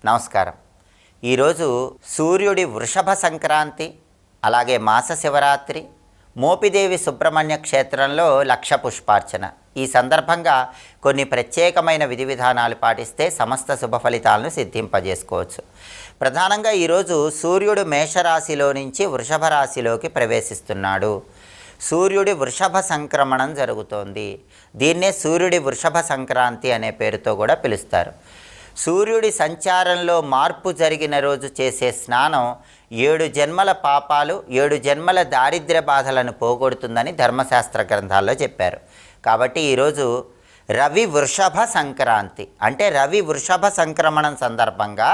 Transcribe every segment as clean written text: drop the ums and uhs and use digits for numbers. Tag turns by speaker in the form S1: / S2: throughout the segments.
S1: నమస్కారం. ఈరోజు సూర్యుడి వృషభ సంక్రాంతి, అలాగే మాస శివరాత్రి, మోపిదేవి సుబ్రహ్మణ్య క్షేత్రంలో లక్ష పుష్పార్చన. ఈ సందర్భంగా కొన్ని ప్రత్యేకమైన విధి విధానాలు పాటిస్తే సమస్త శుభ ఫలితాలను సిద్ధింపజేసుకోవచ్చు. ప్రధానంగా ఈరోజు సూర్యుడు మేషరాశిలో నుంచి వృషభ రాశిలోకి ప్రవేశిస్తున్నాడు. సూర్యుడి వృషభ సంక్రమణం జరుగుతోంది. దీన్నే సూర్యుడి వృషభ సంక్రాంతి అనే పేరుతో కూడా పిలుస్తారు. సూర్యుడి సంచారంలో మార్పు జరిగిన రోజు చేసే స్నానం 7 జన్మల పాపాలు, 7 జన్మల దారిద్ర్య బాధలను పోగొడుతుందని ధర్మశాస్త్ర గ్రంథాల్లో చెప్పారు. కాబట్టి ఈరోజు రవి వృషభ సంక్రాంతి, అంటే రవి వృషభ సంక్రమణం సందర్భంగా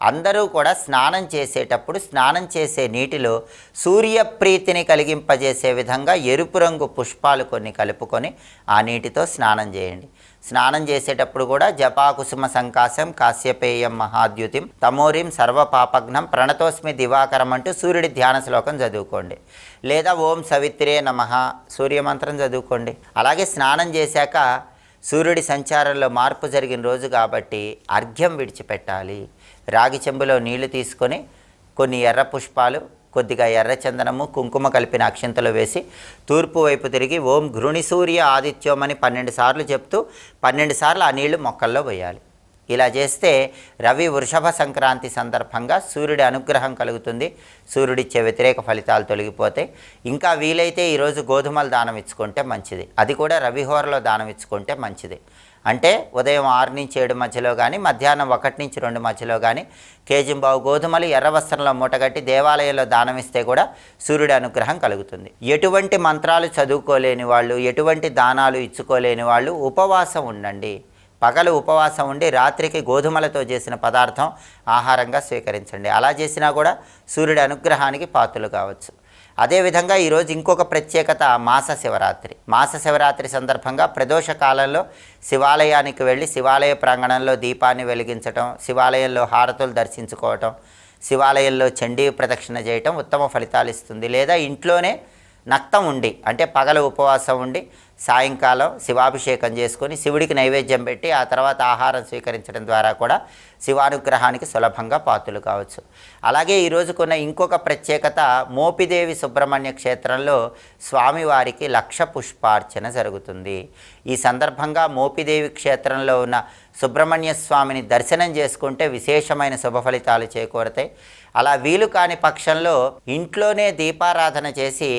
S1: అందరూ కూడా స్నానం చేసేటప్పుడు స్నానం చేసే నీటిలో సూర్యప్రీతిని కలిగింపజేసే విధంగా ఎరుపు రంగు పుష్పాలు కొన్ని కలుపుకొని ఆ నీటితో స్నానం చేయండి. స్నానం చేసేటప్పుడు కూడా జపాకుసుమ సంకాశం కాశ్యపేయం మహాద్యుతిం తమోరిం సర్వపాపఘ్నం ప్రణతోస్మి దివాకరం అంటూ సూర్యుడి ధ్యాన శ్లోకం చదువుకోండి. లేదా ఓం సవిత్రే నమః సూర్యమంత్రం చదువుకోండి. అలాగే స్నానం చేశాక సూర్యుడి సంచారంలో మార్పు జరిగిన రోజు కాబట్టి అర్ఘ్యం విడిచిపెట్టాలి. రాగి చెంబులో నీళ్లు తీసుకొని కొన్ని ఎర్ర పుష్పాలు, కొద్దిగా ఎర్రచందనము, కుంకుమ కలిపిన అక్షింతలు వేసి తూర్పు వైపు తిరిగి ఓం ఘృణి సూర్య ఆదిత్యం అని 12 సార్లు చెప్తూ 12 సార్లు ఆ నీళ్లు మొక్కల్లో పోయాలి. ఇలా చేస్తే రవి వృషభ సంక్రాంతి సందర్భంగా సూర్యుడి అనుగ్రహం కలుగుతుంది. సూర్యుడిచ్చే వ్యతిరేక ఫలితాలు తొలగిపోతాయి. ఇంకా వీలైతే ఈరోజు గోధుమలు దానం ఇచ్చుకుంటే మంచిది. అది కూడా రవిహోరలో దానం ఇచ్చుకుంటే మంచిది. అంటే ఉదయం 6 నుంచి 7 మధ్యలో కానీ, మధ్యాహ్నం 1 నుంచి 2 మధ్యలో కానీ కేజింబావు గోధుమలు ఎర్ర వస్త్రంలో మూటగట్టి దేవాలయంలో దానం ఇస్తే కూడా సూర్యుడి అనుగ్రహం కలుగుతుంది. ఎటువంటి మంత్రాలు చదువుకోలేని వాళ్ళు, ఎటువంటి దానాలు ఇచ్చుకోలేని వాళ్ళు ఉపవాసం ఉండండి. పగలు ఉపవాసం ఉండి రాత్రికి గోధుమలతో చేసిన పదార్థం ఆహారంగా స్వీకరించండి. అలా చేసినా కూడా సూర్యుడి అనుగ్రహానికి పాత్రలు కావచ్చు. అదేవిధంగా ఈరోజు ఇంకొక ప్రత్యేకత మాస శివరాత్రి. మాస శివరాత్రి సందర్భంగా ప్రదోష కాలంలో శివాలయానికి వెళ్ళి శివాలయ ప్రాంగణంలో దీపాన్ని వెలిగించటం, శివాలయంలో హారతులు దర్శించుకోవటం, శివాలయంలో చండీ ప్రదక్షిణ చేయటం ఉత్తమ ఫలితాలు ఇస్తుంది. లేదా ఇంట్లోనే నక్తం ఉండి, అంటే పగల ఉపవాసం ఉండి సాయంకాలం శివాభిషేకం చేసుకొని శివుడికి నైవేద్యం పెట్టి ఆ తర్వాత ఆహారం స్వీకరించడం ద్వారా కూడా శివానుగ్రహానికి సులభంగా పాత్రలు కావచ్చు. అలాగే ఈరోజుకున్న ఇంకొక ప్రత్యేకత, మోపిదేవి సుబ్రహ్మణ్య క్షేత్రంలో స్వామివారికి లక్ష పుష్పార్చన జరుగుతుంది. ఈ సందర్భంగా మోపిదేవి క్షేత్రంలో ఉన్న సుబ్రహ్మణ్య స్వామిని దర్శనం చేసుకుంటే విశేషమైన శుభ ఫలితాలు చేకూరతాయి. అలా వీలు కాని పక్షంలో ఇంట్లోనే దీపారాధన చేసి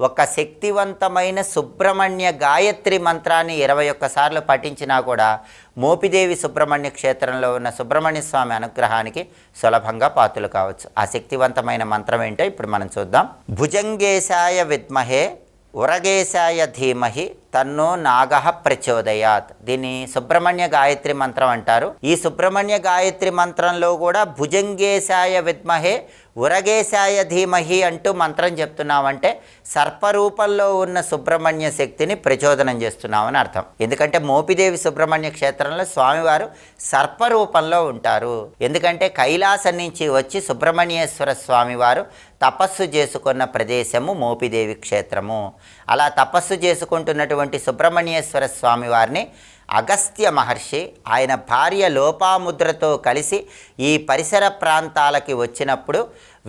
S1: ఒక శక్తివంతమైన సుబ్రహ్మణ్య గాయత్రి మంత్రాన్ని 21 సార్లు పఠించినా కూడా మోపిదేవి సుబ్రహ్మణ్య క్షేత్రంలో ఉన్న సుబ్రహ్మణ్య స్వామి అనుగ్రహానికి సులభంగా పాత్రలు కావచ్చు. ఆ శక్తివంతమైన మంత్రం ఏంటో ఇప్పుడు మనం చూద్దాం. భుజంగేశాయ విద్మహే ఉరగేశాయ ధీమహి తన్నో నాగః ప్రచోదయాత్. దీన్ని సుబ్రహ్మణ్య గాయత్రి మంత్రం అంటారు. ఈ సుబ్రహ్మణ్య గాయత్రి మంత్రంలో కూడా భుజంగేశాయ విద్మహే ఉరగేశాయ ధీమహి అంటూ మంత్రం చెప్తున్నామంటే సర్పరూపంలో ఉన్న సుబ్రహ్మణ్య శక్తిని ప్రచోదనం చేస్తున్నామని అర్థం. ఎందుకంటే మోపిదేవి సుబ్రహ్మణ్య క్షేత్రంలో స్వామివారు సర్పరూపంలో ఉంటారు. ఎందుకంటే కైలాసం నుంచి వచ్చి సుబ్రహ్మణ్యేశ్వర స్వామివారు తపస్సు చేసుకున్న ప్రదేశము మోపిదేవి క్షేత్రము. అలా తపస్సు చేసుకుంటున్నటువంటి సుబ్రహ్మణ్యేశ్వర స్వామివారిని అగస్త్య మహర్షి ఆయన భార్య లోపాముద్రతో కలిసి ఈ పరిసర ప్రాంతాలకి వచ్చినప్పుడు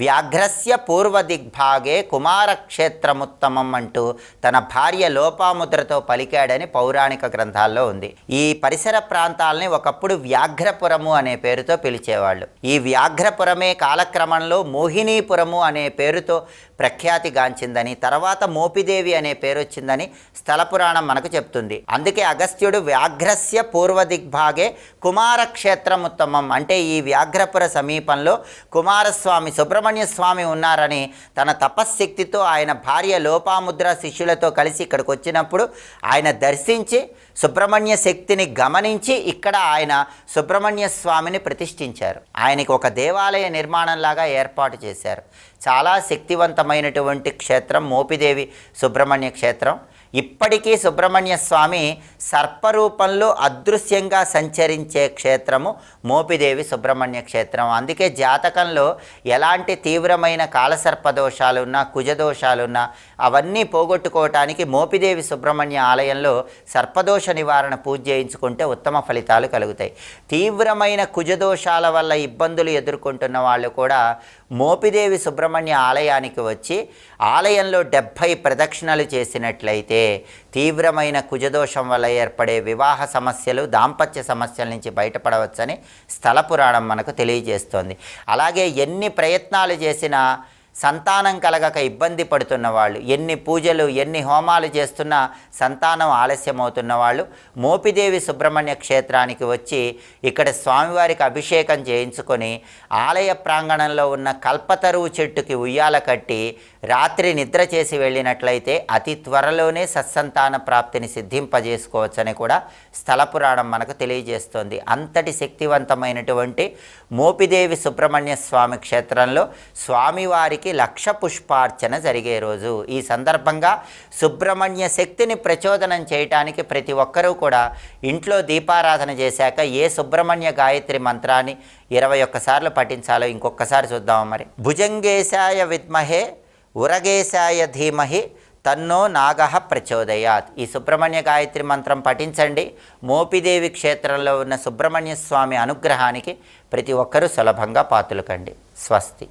S1: వ్యాఘ్రస్య పూర్వ దిగ్భాగే కుమారక్షేత్రముత్తమం అంటూ తన భార్య లోపాముద్రతో పలికాడని పౌరాణిక గ్రంథాల్లో ఉంది. ఈ పరిసర ప్రాంతాలని ఒకప్పుడు వ్యాఘ్రపురము అనే పేరుతో పిలిచేవాళ్ళు. ఈ వ్యాఘ్రపురమే కాలక్రమంలో మోహినీపురము అనే పేరుతో ప్రఖ్యాతిగాంచిందని, తర్వాత మోపిదేవి అనే పేరు వచ్చిందని స్థల పురాణం మనకు చెప్తుంది. అందుకే అగస్త్యుడు వ్యాఘ్రస్య పూర్వ దిగ్భాగే కుమారక్షేత్రముత్తమం, అంటే ఈ వ్యాఘ్రపుర సమీపంలో కుమారస్వామి సుబ్రహ్మణ్య స్వామి ఉన్నారని తన తపశ్శక్తితో ఆయన భార్య లోపాముద్ర శిష్యులతో కలిసి ఇక్కడికి వచ్చినప్పుడు ఆయన దర్శించి సుబ్రహ్మణ్య శక్తిని గమనించి ఇక్కడ ఆయన సుబ్రహ్మణ్య స్వామిని ప్రతిష్ఠించారు. ఆయనకి ఒక దేవాలయ నిర్మాణంలాగా ఏర్పాటు చేశారు. చాలా శక్తివంతమైనటువంటి క్షేత్రం మోపిదేవి సుబ్రహ్మణ్య క్షేత్రం. ఇప్పటికీ సుబ్రహ్మణ్య స్వామి సర్పరూపంలో అదృశ్యంగా సంచరించే క్షేత్రము మోపిదేవి సుబ్రహ్మణ్య క్షేత్రం. అందుకే జాతకంలో ఎలాంటి తీవ్రమైన కాలసర్పదోషాలున్నా కుజదోషాలున్నా అవన్నీ పోగొట్టుకోవటానికి మోపిదేవి సుబ్రహ్మణ్య ఆలయంలో సర్పదోష నివారణ పూజ చేయించుకుంటే ఉత్తమ ఫలితాలు కలుగుతాయి. తీవ్రమైన కుజదోషాల వల్ల ఇబ్బందులు ఎదుర్కొంటున్న వాళ్ళు కూడా మోపిదేవి సుబ్రహ్మణ్య ఆలయానికి వచ్చి ఆలయంలో 70 ప్రదక్షిణలు చేసినట్లయితే తీవ్రమైన కుజదోషం వల్ల ఏర్పడే వివాహ సమస్యలు, దాంపత్య సమస్యల నుంచి బయటపడవచ్చని స్థల పురాణం మనకు తెలియజేస్తోంది. అలాగే ఎన్ని ప్రయత్నాలు చేసినా సంతానం కలగక ఇబ్బంది పడుతున్న వాళ్ళు, ఎన్ని పూజలు ఎన్ని హోమాలు చేస్తున్నా సంతానం ఆలస్యమవుతున్న వాళ్ళు మోపిదేవి సుబ్రహ్మణ్య క్షేత్రానికి వచ్చి ఇక్కడ స్వామివారికి అభిషేకం చేయించుకొని ఆలయ ప్రాంగణంలో ఉన్న కల్పతరువు చెట్టుకి ఉయ్యాల కట్టి రాత్రి నిద్ర చేసి వెళ్ళినట్లయితే అతి త్వరలోనే సత్సంతాన ప్రాప్తిని సిద్ధింపజేసుకోవచ్చని కూడా స్థల పురాణం మనకు తెలియజేస్తోంది. అంతటి శక్తివంతమైనటువంటి మోపిదేవి సుబ్రహ్మణ్య స్వామి క్షేత్రంలో స్వామివారికి 1,00,000 పుష్పార్చన జరిగే రోజు. ఈ సందర్భంగా సుబ్రహ్మణ్య శక్తిని ప్రచోదనం చేయటానికి ప్రతి ఒక్కరూ కూడా ఇంట్లో దీపారాధన చేశాక ఏ సుబ్రహ్మణ్య గాయత్రి మంత్రాన్ని 21 సార్లు పఠించాలో ఇంకొకసారి చూద్దాము. మరి భుజంగేశాయ విద్మహే ఉరగేశాయ ధీమహి తన్నో నాగః ప్రచోదయాత్. ఈ సుబ్రహ్మణ్య గాయత్రి మంత్రం పఠించండి. మోపిదేవి క్షేత్రంలో ఉన్న సుబ్రహ్మణ్య స్వామి అనుగ్రహానికి ప్రతి ఒక్కరూ సులభంగా పాత్రలు కండి. స్వస్తి.